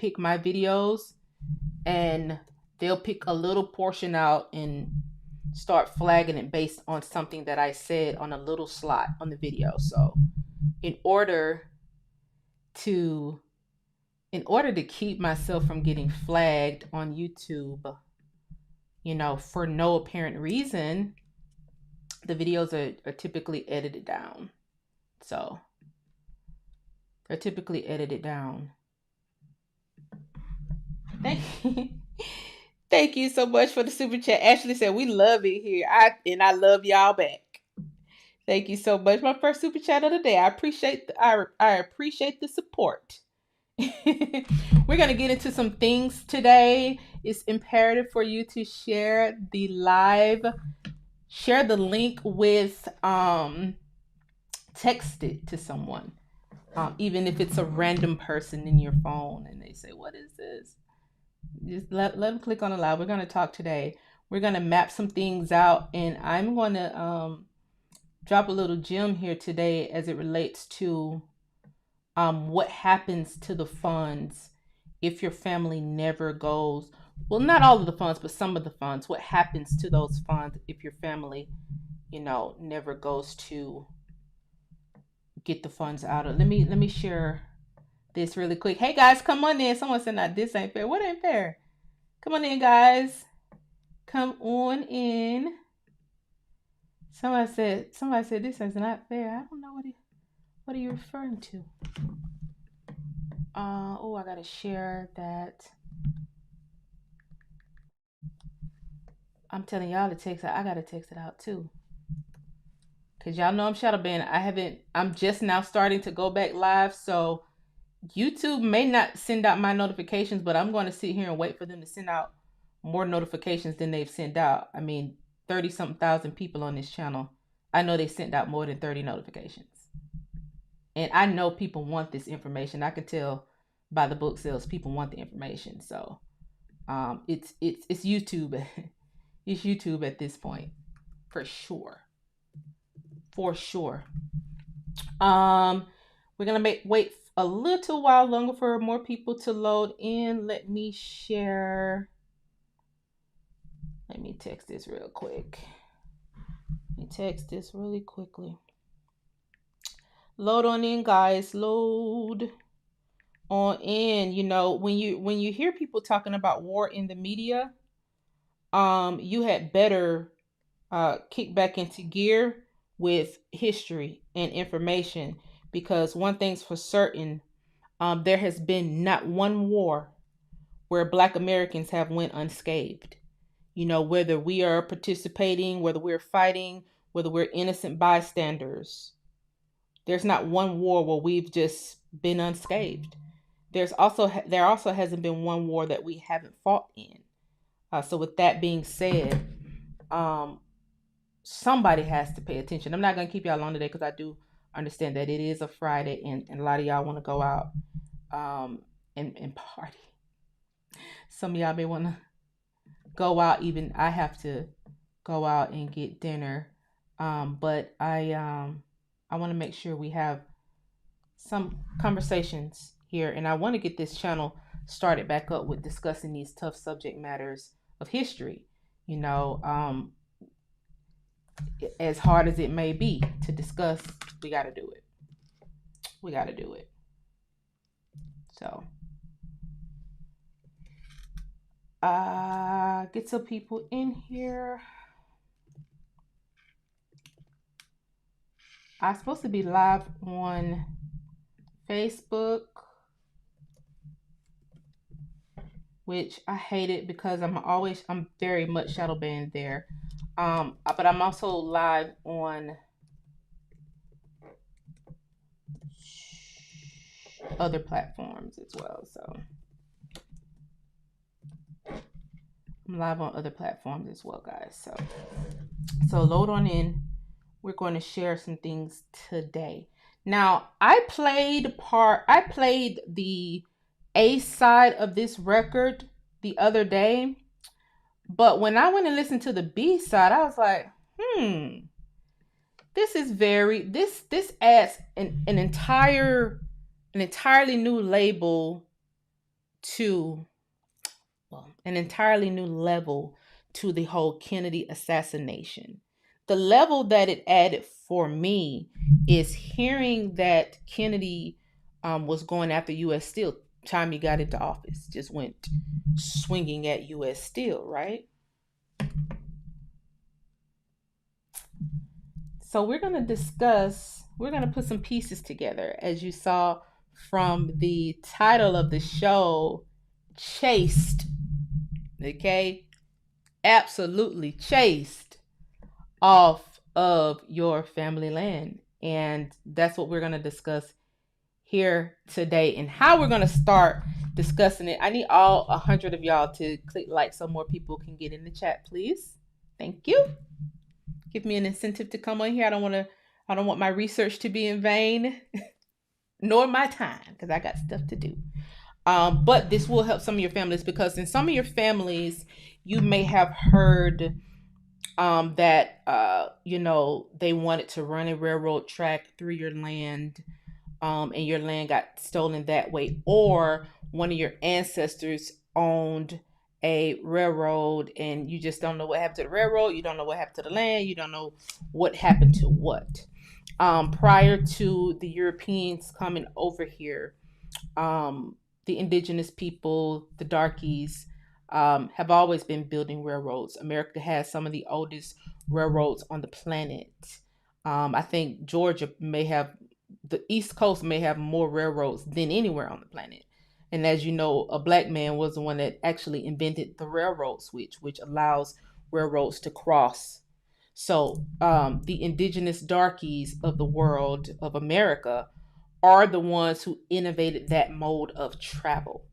pick my videos, and they'll pick a little portion out and start flagging it based on something that I said on a little slot on the video. So in order to in order to keep myself from getting flagged on YouTube, for no apparent reason, the videos are typically edited down. So they're typically edited down. Thank you. Thank you so much for the super chat. Ashley said, we love it here. I love y'all back. Thank you so much. My first super chat of the day. I appreciate the support. We're going to get into some things today. It's imperative for you to share the link with text it to someone. Even if it's a random person in your phone and they say, what is this? Just let them click on the live. We're going to talk today. We're going to map some things out, and I'm going to drop a little gem here today as it relates to what happens to the funds if your family never goes. Well, not all of the funds, but some of the funds. What happens to those funds if your family, never goes to get the funds out of? Let me share this really quick. Hey guys, come on in. Someone said, "Not this ain't fair." What ain't fair? Come on in, guys. Come on in. Somebody said this is not fair. I don't know what are you referring to? I gotta share that. I'm telling y'all to text it. I gotta text it out too. Cause y'all know I'm shadow banned. I'm just now starting to go back live, so YouTube may not send out my notifications, but I'm going to sit here and wait for them to send out more notifications than they've sent out. I mean, 30-something thousand people on this channel. I know they sent out more than 30 notifications. And I know people want this information. I can tell by the book sales, people want the information. So it's YouTube. It's YouTube at this point. For sure. For sure. We're gonna wait a little while longer for more people to load in. Let me text this real quick. Really quickly. Load on in, guys. Load on in. When you hear people talking about war in the media, you had better kick back into gear with history and information, because one thing's for certain, there has been not one war where Black Americans have went unscathed. Whether we are participating, whether we're fighting, whether we're innocent bystanders, there's not one war where we've just been unscathed. There also hasn't been one war that we haven't fought in. So with that being said, somebody has to pay attention. I'm not going to keep y'all on today because I do understand that it is a Friday and a lot of y'all want to go out and party. Some of y'all may want to go out. Even I have to go out and get dinner. But I want to make sure we have some conversations here, and I want to get this channel started back up with discussing these tough subject matters of history. As hard as it may be to discuss, we got to do it. So get some people in here. I'm supposed to be live on Facebook, which I hate it because I'm very much shadow banned there. But I'm also live on other platforms as well. So I'm live on other platforms as well, guys. So load on in. We're going to share some things today. Now, I played the A side of this record the other day, but when I went and listened to the B side, I was like, this adds an entirely new label to, well, an entirely new level to the whole Kennedy assassination. The level that it added for me is hearing that Kennedy was going after U.S. Steel. Time he got into office, just went swinging at U.S. Steel, right? So we're going to put some pieces together. As you saw from the title of the show, Chased, okay? Absolutely chased off of your family land. And that's what we're going to discuss here today, and how we're going to start discussing it. I need all 100 of y'all to click like so more people can get in the chat, please. Thank you. Give me an incentive to come on here. I don't want my research to be in vain, nor my time, because I got stuff to do. But this will help some of your families, because in some of your families, you may have heard that they wanted to run a railroad track through your land, and your land got stolen that way, or one of your ancestors owned a railroad and you just don't know what happened to the railroad, you don't know what happened to the land, you don't know what happened to what. Prior to the Europeans coming over here, the indigenous people, the darkies, have always been building railroads. America has some of the oldest railroads on the planet. I think Georgia may have, the East Coast may have more railroads than anywhere on the planet. And as you know, a black man was the one that actually invented the railroad switch, which allows railroads to cross. So the indigenous darkies of the world, of America, are the ones who innovated that mode of travel.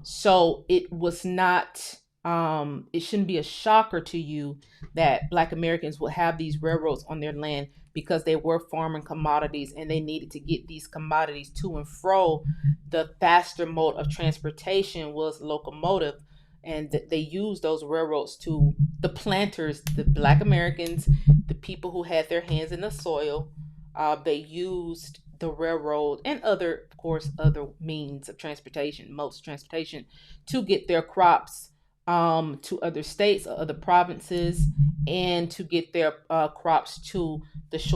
So it was not, it shouldn't be a shocker to you that Black Americans will have these railroads on their land, because they were farming commodities and they needed to get these commodities to and fro. The faster mode of transportation was locomotive, and they used those railroads to, the planters, the Black Americans, the people who had their hands in the soil, they used the railroad and other, of course, other means of transportation, modes of transportation, to get their crops to other states or other provinces, and to get their crops to the shore